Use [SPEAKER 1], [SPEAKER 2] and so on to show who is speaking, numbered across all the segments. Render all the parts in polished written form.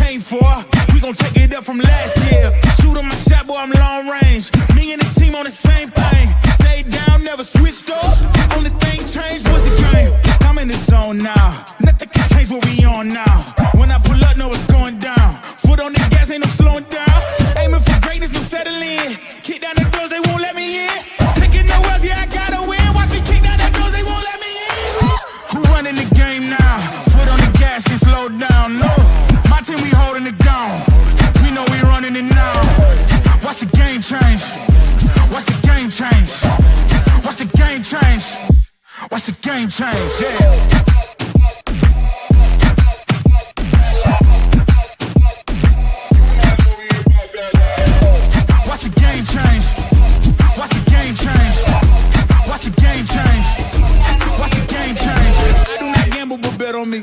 [SPEAKER 1] came for. We gon' take it up from last year. Shoot on my shot, boy, I'm long range. Me and the team on the same thing. Stayed down, never switched up. Only thing changed was the game. I'm in the zone now. Nothing can change what we on now. When I pull up, know it's going down. Foot on the gas, ain't no slowing down. Aiming for greatness, no settling. Kick down the doors, they won't let me in. Taking no L's, yeah, I gotta win. Watch me kick down the doors, they won't let me in. Who running the game now? Foot on the gas, can slow down. No, my team, we holding it down. We know we running it now. Watch the game change. Watch the game change. Watch the game change. Watch the game change, yeah. Watch the game change. Watch the game change. Watch the game change. Watch the game change. I do not gamble, but bet on me.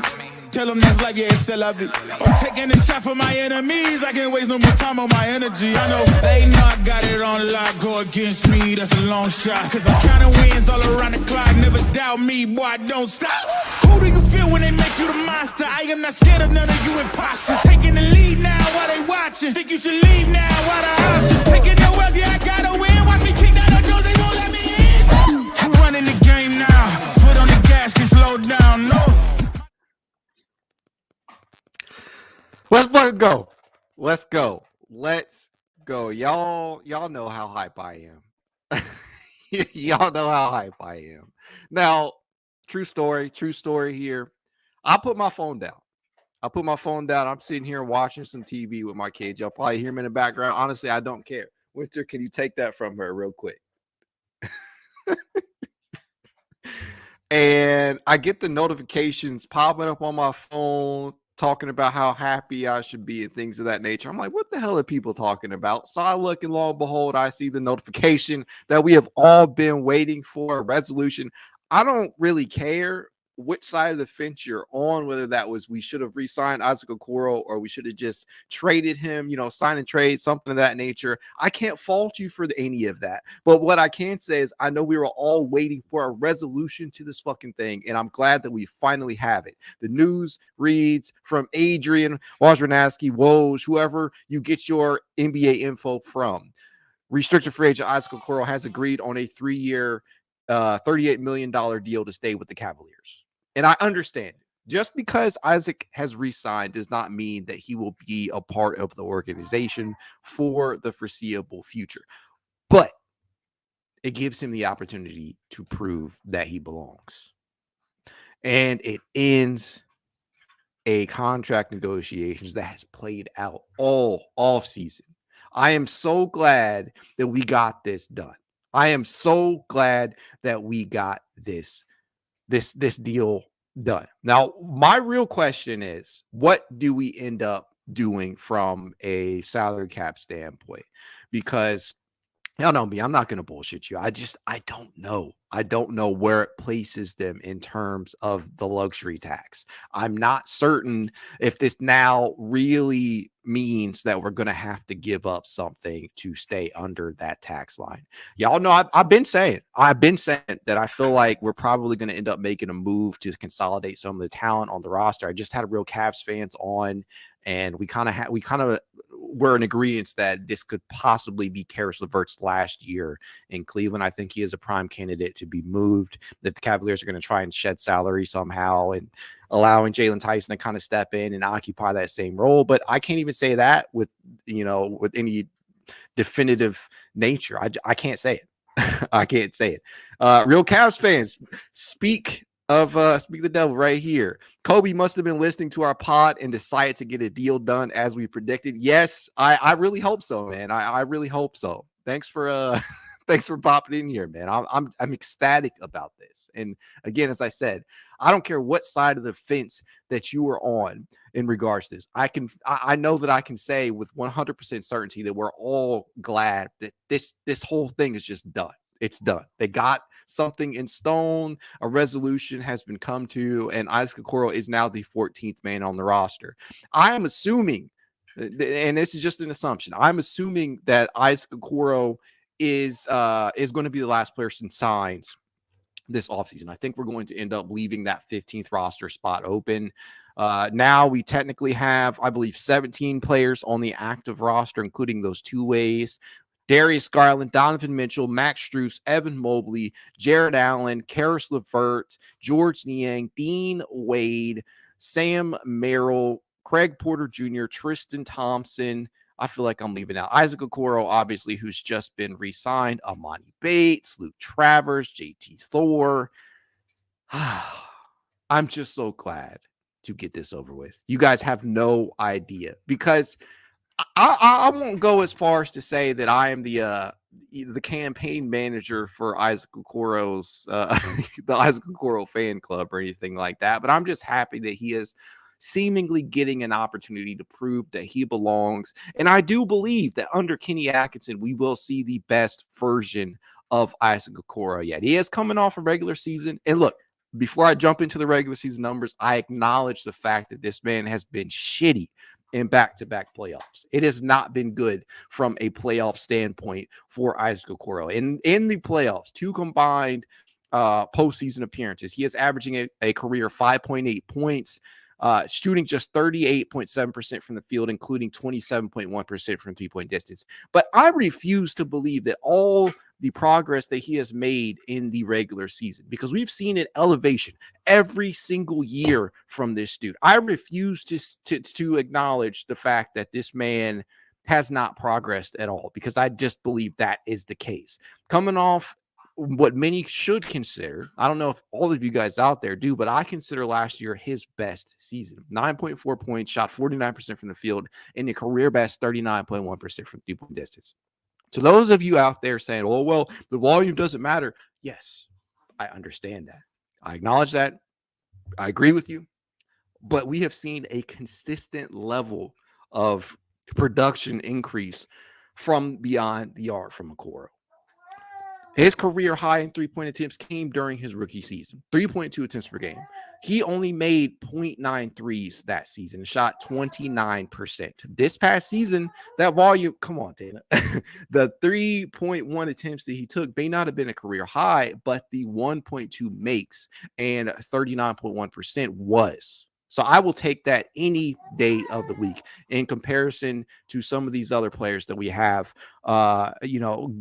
[SPEAKER 1] Tell them that's like, yeah, it's still love it. I'm taking a shot for my enemies. I can't waste no more time on my energy. I know they know I got it on lock. Go against me, that's a long shot. Cause I'm counting wins all around the clock. Never doubt me, boy, I don't stop. Who do you feel when they make you the monster? I am not scared of none of you imposters. Taking the lead now while they watching. Think you should leave now while the option. Taking no L's, yeah, I gotta win. Watch me kick down the doors, they won't let me in. We're running the game now. Foot on the gas, can slow down, no.
[SPEAKER 2] Let's fucking go. Let's go. Let's go. Y'all know how hype I am. Y'all know how hype I am. Now, true story here. I put my phone down. I'm sitting here watching some TV with my kids. Y'all probably hear me in the background. Honestly, I don't care. Winter, can you take that from her real quick? And I get the notifications popping up on my phone, talking about how happy I should be and things of that nature. I'm like, what the hell are people talking about? So I look, and lo and behold, I see the notification that we have all been waiting for, a resolution. I don't really care which side of the fence you're on, whether that was we should have re-signed Isaac Okoro or we should have just traded him, sign and trade, something of that nature. I can't fault you for any of that. But what I can say is I know we were all waiting for a resolution to this fucking thing, and I'm glad that we finally have it. The news reads from Adrian Wojnarowski, Woj, whoever you get your NBA info from. Restricted free agent Isaac Okoro has agreed on a 3-year, $38 million deal to stay with the Cavaliers. And I understand, just because Isaac has re-signed does not mean that he will be a part of the organization for the foreseeable future. But it gives him the opportunity to prove that he belongs. And it ends a contract negotiations that has played out all offseason. I am so glad that we got this done. I am so glad that we got this deal done. Now, my real question is, what do we end up doing from a salary cap standpoint? Because y'all know me, I'm not going to bullshit you. I don't know. I don't know where it places them in terms of the luxury tax. I'm not certain if this now really means that we're going to have to give up something to stay under that tax line. Y'all know I've been saying that I feel like we're probably going to end up making a move to consolidate some of the talent on the roster. I just had a real Cavs fans on, and we kind of were in agreement that this could possibly be Karis LeVert's last year in Cleveland. I think he is a prime candidate to be moved, that the Cavaliers are going to try and shed salary somehow and allowing Jalen Tyson to kind of step in and occupy that same role. But I can't even say that with any definitive nature. I can't say it. I can't say it. Real Cavs fans, speak the devil right here. Kobe must have been listening to our pod and decided to get a deal done as we predicted. Yes, I really hope so, man. I really hope so. Thanks for thanks for popping in here, man. I'm ecstatic about this. And again, as I said, I don't care what side of the fence that you are on in regards to this. I know that I can say with 100% certainty that we're all glad that this whole thing is just done. It's done. They got something in stone. A resolution has been come to, and Isaac Okoro is now the 14th man on the roster. I am assuming, and this is just an assumption, I'm assuming that Isaac Okoro is going to be the last person signed this offseason. I think we're going to end up leaving that 15th roster spot open. Now we technically have, I believe, 17 players on the active roster, including those two-ways. Darius, Garland, Donovan Mitchell, Max Strus, Evan Mobley, Jarrett Allen, Karis LeVert, George Niang, Dean Wade, Sam Merrill, Craig Porter Jr., Tristan Thompson. I feel like I'm leaving out Isaac Okoro, obviously, who's just been re-signed, Emoni Bates, Luke Travers, JT Thor. I'm just so glad to get this over with. You guys have no idea, because I won't go as far as to say that I am the campaign manager for Isaac Okoro's the Isaac Okoro fan club or anything like that, but I'm just happy that he is seemingly getting an opportunity to prove that he belongs. And I do believe that under Kenny Atkinson, we will see the best version of Isaac Okoro yet. He is coming off a regular season, and look, before I jump into the regular season numbers, I acknowledge the fact that this man has been shitty in back-to-back playoffs. It has not been good from a playoff standpoint for Isaac Okoro. In the playoffs, 2 combined postseason appearances, he is averaging a career 5.8 points, shooting just 38.7% from the field, including 27.1% from three-point distance. But I refuse to believe that all the progress that he has made in the regular season, because we've seen an elevation every single year from this dude. I refuse to acknowledge the fact that this man has not progressed at all, because I just believe that is the case. Coming off what many should consider, I don't know if all of you guys out there do, but I consider last year his best season. 9.4 points, shot 49% from the field, and a career best 39.1% from three-point distance. To those of you out there saying, oh, well, the volume doesn't matter. Yes, I understand that. I acknowledge that. I agree with you. But we have seen a consistent level of production increase from beyond the arc from Okoro. His career high in three-point attempts came during his rookie season, 3.2 attempts per game. He only made 0.9 threes that season, shot 29%. This past season, that volume, come on, Dana. The 3.1 attempts that he took may not have been a career high, but the 1.2 makes and 39.1% was. So I will take that any day of the week in comparison to some of these other players that we have,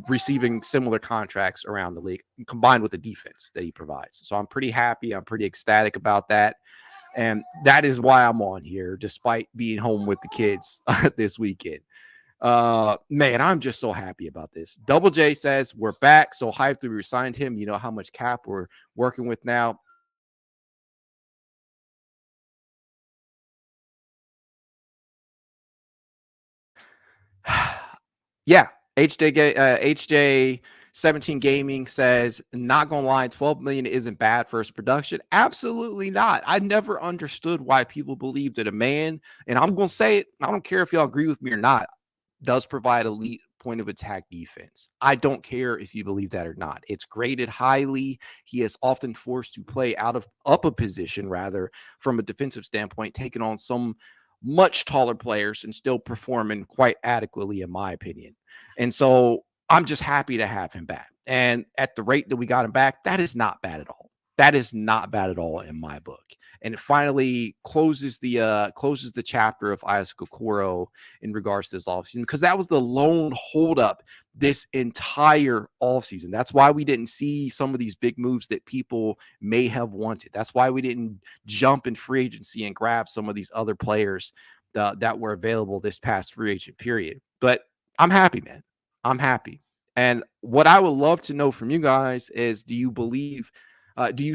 [SPEAKER 2] receiving similar contracts around the league, combined with the defense that he provides. So I'm pretty happy. I'm pretty ecstatic about that. And that is why I'm on here, despite being home with the kids this weekend. Man, I'm just so happy about this. Double J says, we're back. So hyped we resigned him. You know how much cap we're working with now. Yeah, HJ 17 Gaming says, not gonna lie, 12 million isn't bad for his production. Absolutely not. I never understood why people believe that a man, and I'm gonna say it, I don't care if y'all agree with me or not, does provide elite point of attack defense. I don't care if you believe that or not. It's graded highly. He is often forced to play up a position, rather, from a defensive standpoint, taking on some much taller players and still performing quite adequately, in my opinion. And so I'm just happy to have him back. And at the rate that we got him back, that is not bad at all. That is not bad at all in my book. And it finally closes the chapter of Isaac Okoro in regards to this offseason, because that was the lone holdup this entire offseason. That's why we didn't see some of these big moves that people may have wanted. That's why we didn't jump in free agency and grab some of these other players that were available this past free agent period. But I'm happy, man. I'm happy. And what I would love to know from you guys is, do you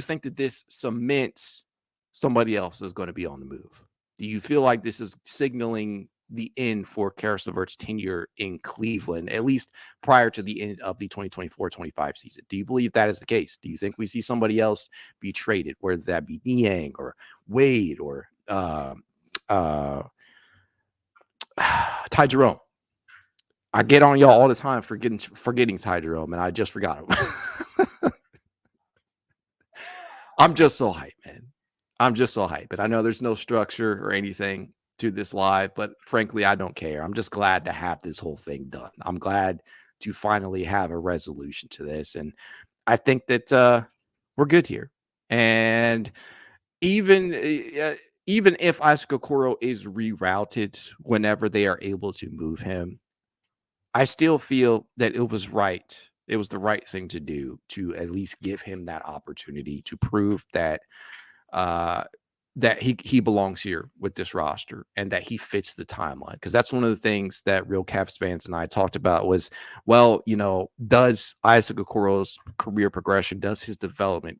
[SPEAKER 2] think that this cements somebody else is going to be on the move? Do you feel like this is signaling the end for Karis LeVert's tenure in Cleveland, at least prior to the end of the 2024-25 season? Do you believe that is the case? Do you think we see somebody else be traded, whether that be Niang or Wade or Ty Jerome? I get on y'all all the time for forgetting Ty Jerome, and I just forgot him. I'm just so hyped, man. I'm just so hyped. And I know there's no structure or anything to this live, but frankly, I don't care. I'm just glad to have this whole thing done. I'm glad to finally have a resolution to this. And I think that we're good here. And even even if Isaac Okoro is rerouted whenever they are able to move him, I still feel that it was right. It was the right thing to do to at least give him that opportunity to prove that uh, that he belongs here with this roster and that he fits the timeline. Because that's one of the things that Real Caps fans and I talked about was, well, does Isaac Okoro's career progression, does his development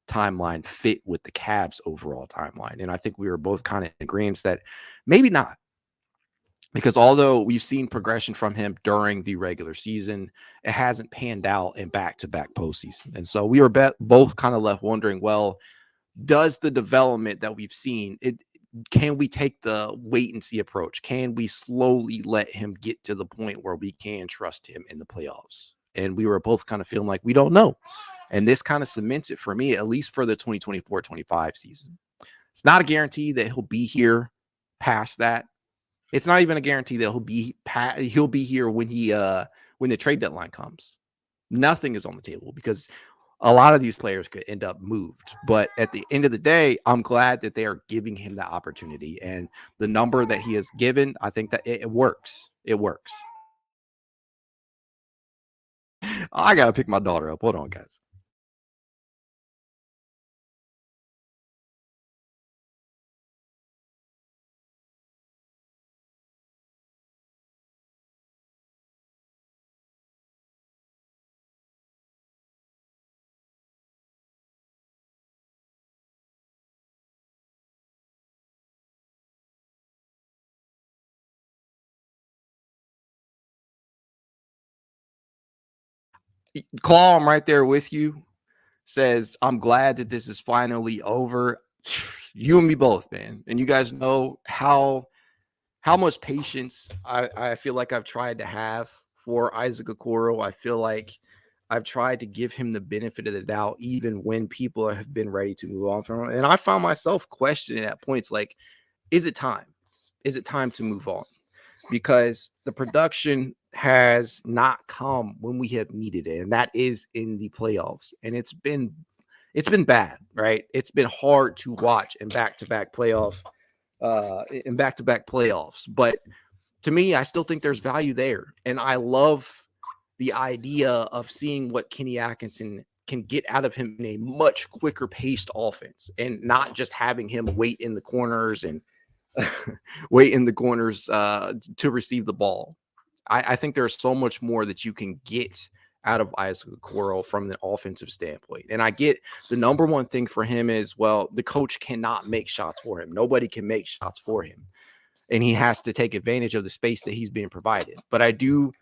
[SPEAKER 2] timeline fit with the Cavs overall timeline? And I think we were both kind of in agreement that maybe not. Because although we've seen progression from him during the regular season, it hasn't panned out in back-to-back postseason. And so we were both kind of left wondering, well, does the development that we've seen, can we take the wait and see approach? Can we slowly let him get to the point where we can trust him in the playoffs? And we were both kind of feeling like we don't know. And this kind of cements it for me, at least for the 2024-25 season. It's not a guarantee that he'll be here past that. It's not even a guarantee that he'll be here when the trade deadline comes. Nothing is on the table because a lot of these players could end up moved. But at the end of the day, I'm glad that they are giving him the opportunity. And the number that he has given, I think that it works. It works. I got to pick my daughter up. Hold on, guys. Claw, I'm right there with you. Says, I'm glad that this is finally over. You and me both, man. And you guys know how much patience I feel like I've tried to have for Isaac Okoro. I feel like I've tried to give him the benefit of the doubt, even when people have been ready to move on from him. And I found myself questioning at points like, is it time? Is it time to move on? Because the production has not come when we have needed it, and that is in the playoffs. And it's been bad, right? It's been hard to watch in back-to-back playoffs. But to me, I still think there's value there, and I love the idea of seeing what Kenny Atkinson can get out of him in a much quicker paced offense, and not just having him wait in the corners and to receive the ball. I think there's so much more that you can get out of Isaac Okoro from the offensive standpoint. And I get the number one thing for him is, well, the coach cannot make shots for him. Nobody can make shots for him. And he has to take advantage of the space that he's being provided. But I do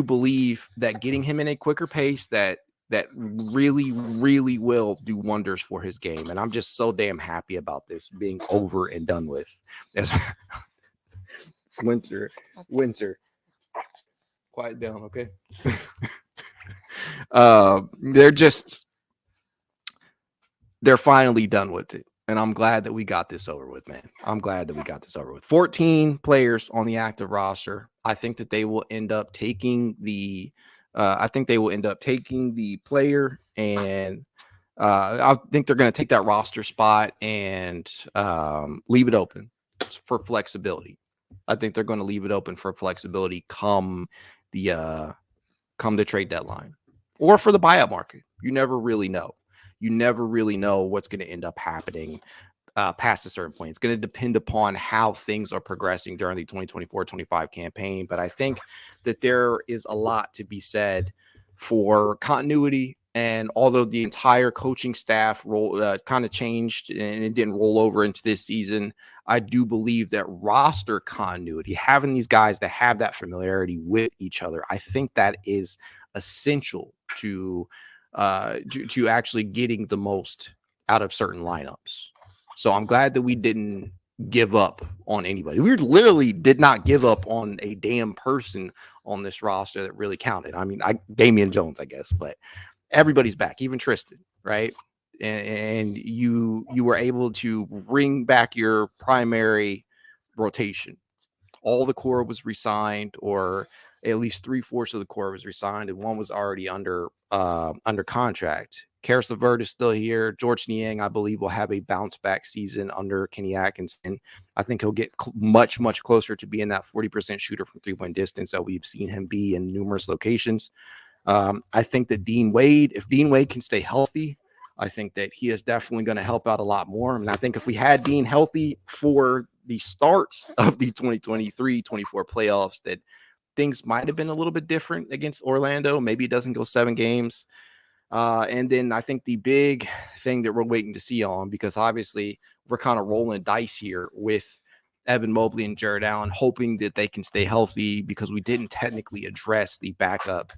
[SPEAKER 2] believe that getting him in a quicker pace that really, really will do wonders for his game. And I'm just so damn happy about this being over and done with. As Winter. Quiet down, okay? They're finally done with it. And I'm glad that we got this over with, man. I'm glad that we got this over with. 14 players on the active roster. I think that they will end up taking the player, and I think they're going to take that roster spot and leave it open for flexibility. I think they're going to leave it open for flexibility come the trade deadline or for the buyout market. You never really know. You never really know what's going to end up happening past a certain point. It's going to depend upon how things are progressing during the 2024-25 campaign. But I think that there is a lot to be said for continuity. And although the entire coaching staff kind of changed and it didn't roll over into this season, I do believe that roster continuity, having these guys that have that familiarity with each other, I think that is essential to actually getting the most out of certain lineups. So I'm glad that we didn't give up on anybody. We literally did not give up on a damn person on this roster that really counted. I mean, Damian Jones, I guess, but everybody's back, even Tristan, right? And you were able to bring back your primary rotation. All the core was resigned, or at least 3/4 of the core was resigned, and one was already under contract. Karis LeVert is still here. George Niang, I believe, will have a bounce back season under Kenny Atkinson. I think he'll get much, much closer to being that 40% shooter from 3-point distance that we've seen him be in numerous locations. I think that if Dean Wade can stay healthy, I think that he is definitely going to help out a lot more. And I think if we had Dean healthy for the starts of the 2023-24 playoffs, that things might have been a little bit different against Orlando. Maybe it doesn't go 7 games. And then I think the big thing that we're waiting to see on, because obviously we're kind of rolling dice here with Evan Mobley and Jarrett Allen, hoping that they can stay healthy, because we didn't technically address the backup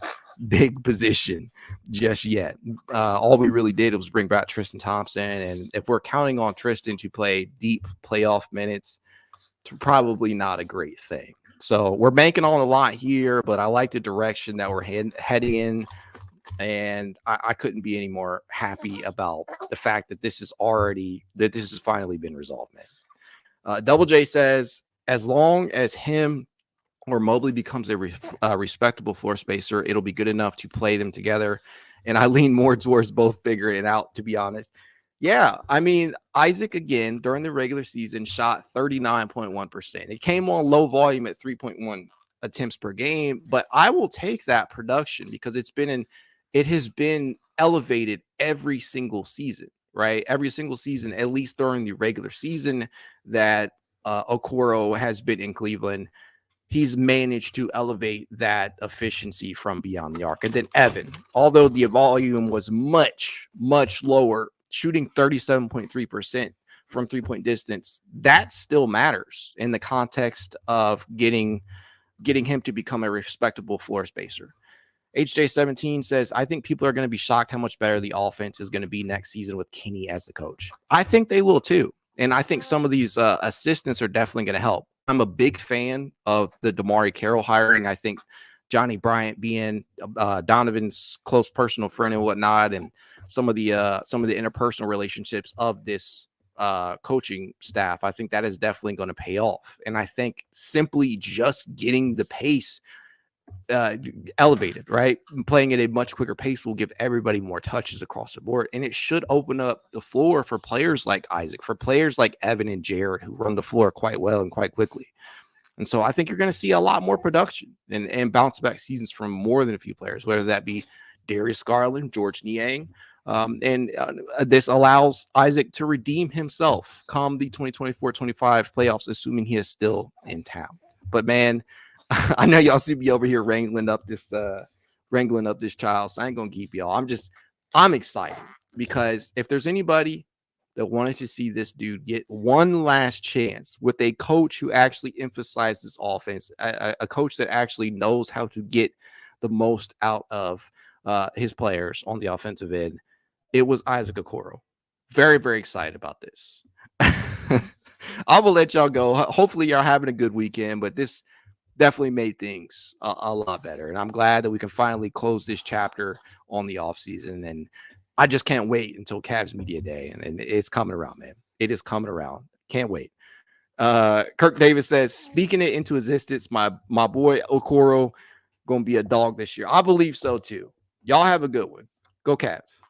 [SPEAKER 2] big position just yet. All we really did was bring back Tristan Thompson. And if we're counting on Tristan to play deep playoff minutes, it's probably not a great thing. So we're banking on a lot here, but I like the direction that we're heading in. And I couldn't be any more happy about the fact that this has finally been resolved, man. Double J says, as long as him or Mobley becomes a respectable floor spacer, it'll be good enough to play them together. And I lean more towards both figuring it out, to be honest. Yeah, I mean, Isaac, again, during the regular season, shot 39.1%. It came on low volume at 3.1 attempts per game, but I will take that production because it has been elevated every single season, right? Every single season, at least during the regular season that Okoro has been in Cleveland, he's managed to elevate that efficiency from beyond the arc. And then Evan, although the volume was much, much lower, shooting 37.3% from 3-point distance, that still matters in the context of getting him to become a respectable floor spacer. HJ17 says, I think people are going to be shocked how much better the offense is going to be next season with Kenny as the coach. I think they will too. And I think some of these assistants are definitely going to help. I'm a big fan of the Damari Carroll hiring. I think Johnny Bryant being Donovan's close personal friend and whatnot, and some of the interpersonal relationships of this coaching staff, I think that is definitely going to pay off. And I think simply just getting the pace elevated, right? Playing at a much quicker pace will give everybody more touches across the board. And it should open up the floor for players like Isaac, for players like Evan and Jarrett, who run the floor quite well and quite quickly. And so I think you're going to see a lot more production and bounce back seasons from more than a few players, whether that be Darius, Garland, George Niang. This allows Isaac to redeem himself come the 2024-25 playoffs, assuming he is still in town. But man, I know y'all see me over here wrangling up this child, so I ain't gonna keep y'all. I'm excited because if there's anybody that wanted to see this dude get one last chance with a coach who actually emphasizes offense, a coach that actually knows how to get the most out of his players on the offensive end, it was Isaac Okoro. Very, very excited about this. I will let y'all go. Hopefully y'all having a good weekend, but this definitely made things a lot better. And I'm glad that we can finally close this chapter on the offseason. And I just can't wait until Cavs Media Day. And it's coming around, man. It is coming around. Can't wait. Kirk Davis says, speaking it into existence, my boy Okoro going to be a dog this year. I believe so too. Y'all have a good one. Go Cavs.